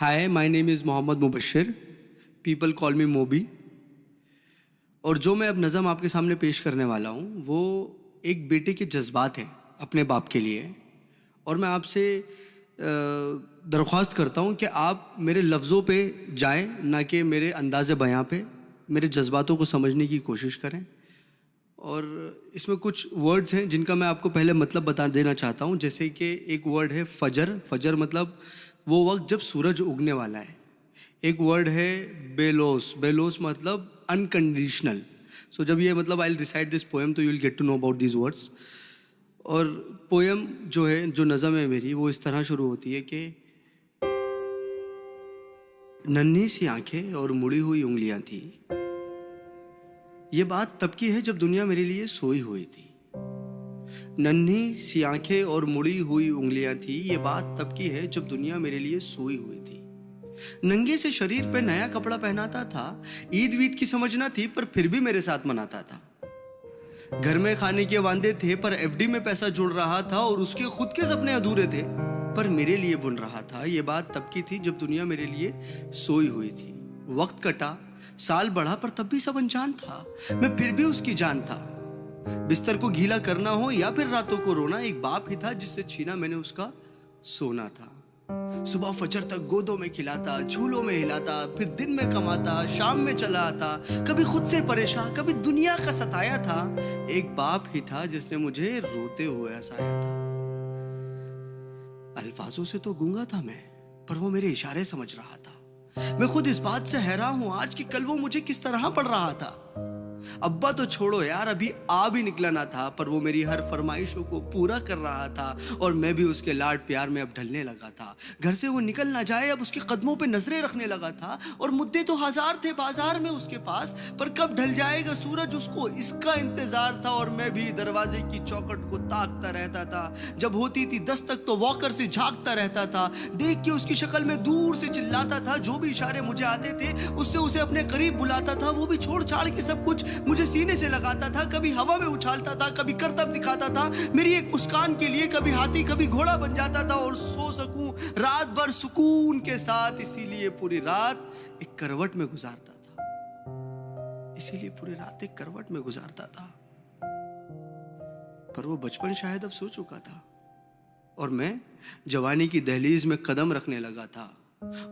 Hi, my name is Mohammad Mubashir, people call me Mobi. और जो मैं अब नज़म आपके सामने पेश करने वाला हूँ वो एक बेटे के जज्बात हैं अपने बाप के लिए। और मैं आपसे दरख्वास्त करता हूँ कि आप मेरे लफ्ज़ों पे जाएं, ना कि मेरे अंदाज़े बयां पे। मेरे जज्बातों को समझने की कोशिश करें। और इसमें कुछ वर्ड्स हैं जिनका मैं आपको पहले मतलब बता देना चाहता हूँ। जैसे कि एक वर्ड है फजर। फजर मतलब वो वक्त जब सूरज उगने वाला है। एक वर्ड है बेलोस। बेलोस मतलब अनकंडीशनल। सो जब ये मतलब I will recite this poem तो you will get to know about these words. और पोएम जो है, जो नज़म है मेरी, वो इस तरह शुरू होती है कि नन्ही सी आंखें और मुड़ी हुई उंगलियां थी, ये बात तब की है जब दुनिया मेरे लिए सोई हुई थी। नन्ही सी आंखें और मुड़ी हुई उंगलियां थी, ये बात तब की है जब दुनिया मेरे लिए सोई हुई थी। नंगे से शरीर पे नया कपड़ा पहनाता था, ईद वीद की समझ ना थी पर फिर भी मेरे साथ मनाता था। घर में खाने के वांदे थे पर एफडी में पैसा जुड़ रहा था, और उसके खुद के सपने अधूरे थे पर मेरे लिए बुन रहा था। ये बात तब की थी जब दुनिया मेरे लिए सोई हुई थी। वक्त कटा, साल बढ़ा, पर तब भी सब अनजान था, मैं फिर भी उसकी जान था। बिस्तर को गीला करना हो या फिर रातों को रोना, एक बाप ही था जिससे छीना मैंने उसका सोना था। सुबह फजर तक गोदों में खिलाता, झूलों में हिलाता, फिर दिन में कमाता, शाम में चला आता, कभी खुद से परेशान, कभी दुनिया का सताया था। एक बाप ही था जिसने मुझे रोते हुए हंसाया था। अल्फाजों से तो गूंगा था मैं, पर वो मेरे इशारे समझ रहा था। मैं खुद इस बात से हैरान हूं आज कि कल वो मुझे किस तरह पढ़ रहा था। अब्बा तो छोड़ो यार, अभी आ भी निकला ना था, पर वो मेरी हर फरमाइशों को पूरा कर रहा था, और मैं भी उसके लाड प्यार में अब ढलने लगा था। घर से वो निकल ना जाए, अब उसके कदमों पे नजरें रखने लगा था। और मुद्दे तो हजार थे बाजार में उसके पास, पर कब ढल जाएगा सूरज उसको इसका इंतजार था। और मैं भी दरवाजे की चौखट को ताकता रहता था, जब होती थी दस्तक तो वॉकर से झांकता रहता था। देख के उसकी शक्ल में दूर से चिल्लाता था, जो भी इशारे मुझे आते थे उससे उसे अपने करीब बुलाता था। वो भी छोड़ छाड़ के सब कुछ मुझे सीने से लगाता था, कभी हवा में उछालता था, कभी करतब दिखाता था मेरी एक मुस्कान के लिए। कभी हाथी कभी घोड़ा बन जाता था, और सो सकूं रात भर सुकून के साथ, इसीलिए पूरी रात एक करवट में गुजारता था। इसीलिए पूरी रात एक करवट में गुजारता था। पर वो बचपन शायद अब सो चुका था, और मैं जवानी की दहलीज में कदम रखने लगा था।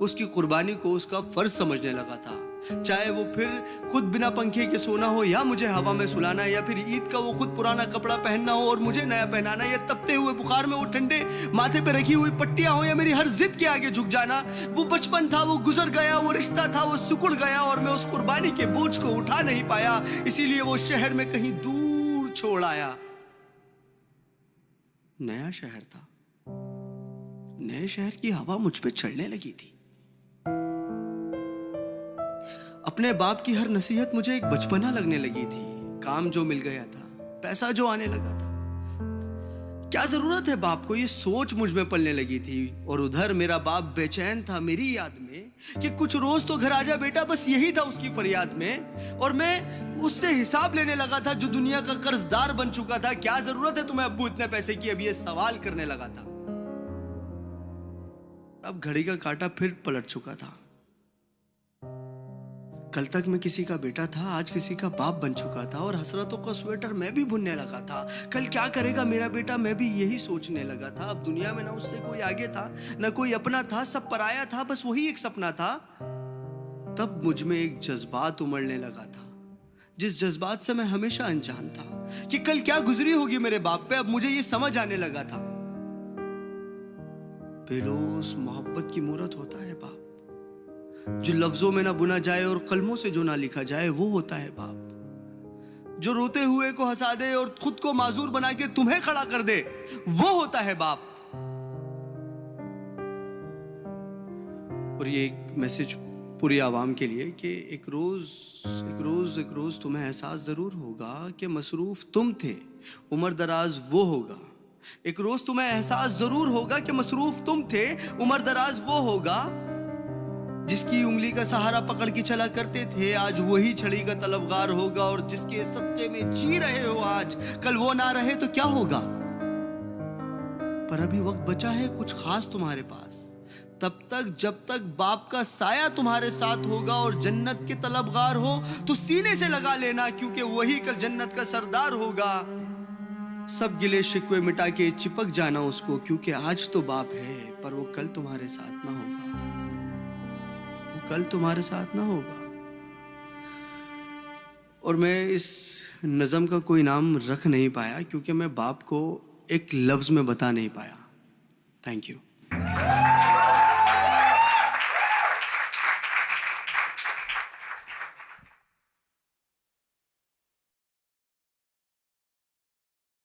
उसकी कुर्बानी को उसका फर्ज समझने लगा था। चाहे वो फिर खुद बिना पंखे के सोना हो, या मुझे हवा में सुलाना, या फिर ईद का वो खुद पुराना कपड़ा पहनना हो और मुझे नया पहनाना, या तपते हुए बुखार में वो ठंडे माथे पे रखी हुई पट्टियां हो, या मेरी हर जिद के आगे झुक जाना। वो बचपन था, वो गुजर गया, वो रिश्ता था, वो सिकुड़ गया, और मैं उस कुर्बानी के बोझ को उठा नहीं पाया। इसीलिए वो शहर में कहीं दूर छोड़ आया। नया शहर था, नए शहर की हवा मुझ पे चढ़ने लगी थी। अपने बाप की हर नसीहत मुझे एक बचपना लगने लगी थी। काम जो मिल गया था, पैसा जो आने लगा था, क्या जरूरत है बाप को, ये सोच मुझ में पलने लगी थी। और उधर मेरा बाप बेचैन था मेरी याद में कि कुछ रोज तो घर आजा बेटा, बस यही था उसकी फरियाद में। और मैं उससे हिसाब लेने लगा था जो दुनिया का कर्जदार बन चुका था। क्या जरूरत है तुम्हें अब्बू इतने पैसे की, अब ये सवाल करने लगा था। अब घड़ी का कांटा फिर पलट चुका था। कल तक मैं किसी का बेटा था, आज किसी का बाप बन चुका था, और हसरतों का स्वेटर मैं भी बुनने लगा था। कल क्या करेगा मेरा बेटा, मैं भी यही सोचने लगा था। अब दुनिया में ना उससे कोई आगे था, ना कोई अपना था, सब पराया था, बस वही एक सपना था। तब मुझ में एक जज्बात उमड़ने लगा था, जिस जज्बात से मैं हमेशा अनजान था कि कल क्या गुजरी होगी मेरे बाप पे। अब मुझे ये समझ आने लगा था, बेलोस मोहब्बत की मूरत होता है बाप, जो लफ्जों में ना बुना जाए और कलमों से जो ना लिखा जाए, वो होता है बाप। जो रोते हुए को हंसा दे और खुद को माजूर बना के तुम्हें खड़ा कर दे, वो होता है बाप। और ये एक मैसेज पूरी आवाम के लिए कि एक रोज तुम्हें एहसास जरूर होगा कि मसरूफ तुम थे, उम्र दराज वो होगा। एक रोज तुम्हें एहसास जरूर होगा कि मसरूफ तुम थे, उम्र दराज वो होगा। जिसकी उंगली का सहारा पकड़ के चला करते थे, आज वही छड़ी का तलबगार होगा। और जिसके सदके में जी रहे हो आज, कल वो ना रहे तो क्या होगा। पर अभी वक्त बचा है कुछ खास तुम्हारे पास, तब तक जब तक बाप का साया तुम्हारे साथ होगा और जन्नत के तलबगार हो तो सीने से लगा लेना, क्योंकि वही कल जन्नत का सरदार होगा। सब गिले शिकवे मिटा के चिपक जाना उसको, क्योंकि आज तो बाप है पर वो कल तुम्हारे साथ ना होगा, वो कल तुम्हारे साथ ना होगा। और मैं इस नज़म का कोई नाम रख नहीं पाया क्योंकि मैं बाप को एक लफ्ज़ में बता नहीं पाया। Thank you.